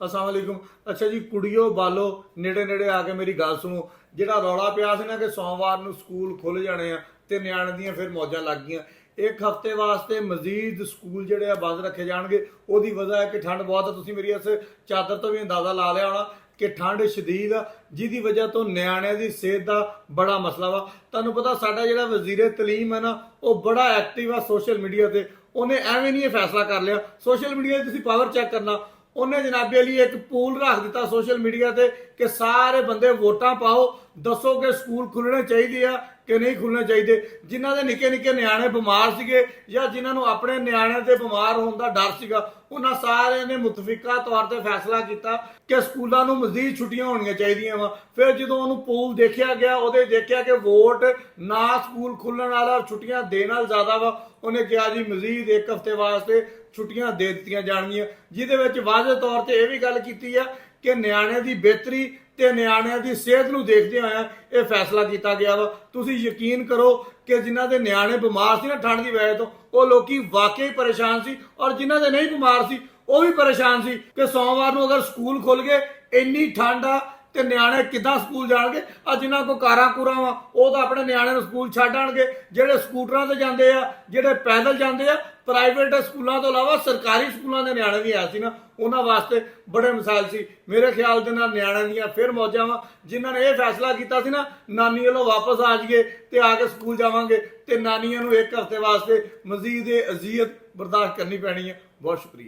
अस्सलाम वालेकुम। अच्छा जी, कुड़ियो बालो नेड़े नेड़े आके मेरी गल सुनो। ਜਿਹੜਾ ਰੌਲਾ ਪਿਆ ਸੀ ਨਾ ਕਿ ਸੋਮਵਾਰ ਨੂੰ ਸਕੂਲ ਖੁੱਲ ਜਾਣੇ ਆ ਤੇ ਨਿਆਣੇ ਦੀਆਂ ਫਿਰ ਮੌਜਾਂ ਲੱਗ ਗਈਆਂ। ਇੱਕ ਹਫ਼ਤੇ ਵਾਸਤੇ ਮਜ਼ੀਦ ਸਕੂਲ ਜਿਹੜੇ ਆ ਬੰਦ ਰੱਖੇ ਜਾਣਗੇ। ਉਹਦੀ ਵਜ੍ਹਾ ਹੈ ਕਿ ਠੰਡ ਬਹੁਤ ਆ। ਤੁਸੀਂ ਮੇਰੀ ਇਸ ਚਾਦਰ ਤੋਂ ਵੀ ਅੰਦਾਜ਼ਾ ਲਾ ਲਿਆ ਹੋਣਾ ਕਿ ਠੰਡ ਸ਼ਦੀਦ ਆ, ਜਿਹਦੀ ਵਜ੍ਹਾ ਤੋਂ ਨਿਆਣਿਆਂ ਦੀ ਸਿਹਤ ਦਾ ਬੜਾ ਮਸਲਾ ਵਾ। ਤੁਹਾਨੂੰ ਪਤਾ ਸਾਡਾ ਜਿਹੜਾ ਵਜ਼ੀਰੇ ਤਲੀਮ ਹੈ ਨਾ, ਉਹ ਬੜਾ ਐਕਟਿਵ ਆ ਸੋਸ਼ਲ ਮੀਡੀਆ ਤੇ। ਉਹਨੇ ਐਵੇਂ ਨਹੀਂ ਇਹ ਫੈਸਲਾ ਕਰ ਲਿਆ। ਸੋਸ਼ਲ ਮੀਡੀਆ 'ਤੇ ਤੁਸੀਂ ਪਾਵਰ ਚੈੱਕ ਕਰਨਾ, ਉਹਨੇ ਜਨਾਬੇ ਲਈ ਇੱਕ ਪੂਲ ਰੱਖ ਦਿੱਤਾ ਸੋਸ਼ਲ ਮੀਡੀਆ ਤੇ ਕਿ ਸਾਰੇ ਬੰਦੇ ਵੋਟਾਂ ਪਾਓ, ਦੱਸੋ ਕਿ ਸਕੂਲ ਖੁੱਲਣੇ ਚਾਹੀਦੇ ਆ ਕਿ ਨਹੀਂ ਖੁੱਲਣੇ ਚਾਹੀਦੇ। ਜਿਨ੍ਹਾਂ ਦੇ ਨਿੱਕੇ ਨਿੱਕੇ ਨਿਆਣੇ ਬਿਮਾਰ ਸੀਗੇ ਜਾਂ ਜਿਨ੍ਹਾਂ ਨੂੰ ਆਪਣੇ ਨਿਆਣਿਆਂ ਦੇ ਬਿਮਾਰ ਹੋਣ ਦਾ ਡਰ ਸੀਗਾ, ਉਹਨਾਂ ਸਾਰਿਆਂ ਨੇ ਮੁਤਫਿਕਾ ਤੌਰ ਤੇ ਫੈਸਲਾ ਕੀਤਾ ਕਿ ਸਕੂਲਾਂ ਨੂੰ ਮਜ਼ੀਦ ਛੁੱਟੀਆਂ ਹੋਣੀਆਂ ਚਾਹੀਦੀਆਂ ਵਾ। ਫਿਰ ਜਦੋਂ ਉਹਨੂੰ ਪੂਲ ਦੇਖਿਆ ਗਿਆ, ਉਹਦੇ ਦੇਖਿਆ ਕਿ ਵੋਟ ਨਾ ਸਕੂਲ ਖੁੱਲਣ ਵਾਲਾ ਛੁੱਟੀਆਂ ਦੇਣ ਨਾਲ ਜ਼ਿਆਦਾ ਵਾ, ਉਹਨੇ ਕਿਹਾ ਜੀ ਮਜ਼ੀਦ ਇੱਕ ਹਫ਼ਤੇ ਵਾਸਤੇ ਛੁੱਟੀਆਂ ਦੇ ਦਿੱਤੀਆਂ ਜਾਣਗੀਆਂ। ਜਿਹਦੇ ਵਿੱਚ ਵਾਜ਼ਿਹ ਤੌਰ ਤੇ ਇਹ ਵੀ ਗੱਲ ਕੀਤੀ ਆ ਕਿ ਨਿਆਣਿਆਂ ਦੀ ਬਿਹਤਰੀ ਤੇ ਨਿਆਣਿਆਂ ਦੀ ਸਿਹਤ ਨੂੰ ਦੇਖਦੇ ਹੋਇਆ ਇਹ ਫੈਸਲਾ ਕੀਤਾ ਗਿਆ ਵਾ। ਤੁਸੀਂ ਯਕੀਨ ਕਰੋ ਕਿ ਜਿਨ੍ਹਾਂ ਦੇ ਨਿਆਣੇ ਬਿਮਾਰ ਸੀ ਨਾ ਠੰਡ ਦੀ ਵਜ੍ਹਾ ਤੋਂ, ਉਹ ਲੋਕੀ ਵਾਕਈ ਪਰੇਸ਼ਾਨ ਸੀ, ਔਰ ਜਿਨ੍ਹਾਂ ਦੇ ਨਹੀਂ ਬਿਮਾਰ ਸੀ ਉਹ ਵੀ ਪਰੇਸ਼ਾਨ ਸੀ ਕਿ ਸੋਮਵਾਰ ਨੂੰ ਅਗਰ ਸਕੂਲ ਖੁੱਲ ਗਏ, ਇੰਨੀ ਠੰਡ ਆ ਤੇ ਨਿਆਣੇ ਕਿੱਦਾਂ ਸਕੂਲ ਜਾਣਗੇ। ਆ ਜਿਨ੍ਹਾਂ ਕੋ ਕਾਰਾਂ ਕੂਰਾਂ ਵਾ ਉਹ ਤਾਂ ਆਪਣੇ ਨਿਆਣਿਆਂ ਨੂੰ ਸਕੂਲ ਛੱਡ ਆਣਗੇ, ਜਿਹੜੇ ਸਕੂਟਰਾਂ ਤੇ ਜਾਂਦੇ ਆ, ਜਿਹੜੇ ਪੈਦਲ ਜਾਂਦੇ ਆ। ਪ੍ਰਾਈਵੇਟ ਸਕੂਲਾਂ ਤੋਂ ਇਲਾਵਾ ਸਰਕਾਰੀ ਸਕੂਲਾਂ ਦੇ ਨਿਆਣੇ ਵੀ ਆ ਸੀ ਨਾ, ਉਹਨਾਂ ਵਾਸਤੇ ਬੜੇ ਮਿਸਾਲ ਸੀ। ਮੇਰੇ ਖਿਆਲ ਦੇ ਨਾਲ ਨਿਆਣਿਆਂ ਦੀਆਂ ਫਿਰ ਮੌਜਾਂ ਵਾ। ਜਿਨ੍ਹਾਂ ਨੇ ਇਹ ਫੈਸਲਾ ਕੀਤਾ ਸੀ ਨਾ ਨਾਨੀ ਵੱਲੋਂ ਵਾਪਸ ਆ ਜਾਈਏ ਤੇ ਆ ਕੇ ਸਕੂਲ ਜਾਵਾਂਗੇ, ਤੇ ਨਾਨੀਆਂ ਨੂੰ ਇੱਕ ਹਫ਼ਤੇ ਵਾਸਤੇ ਮਜ਼ੀਦ ਅਜ਼ੀਅਤ ਬਰਦਾਸ਼ਤ ਕਰਨੀ ਪੈਣੀ ਹੈ। ਬਹੁਤ ਸ਼ੁਕਰੀਆ।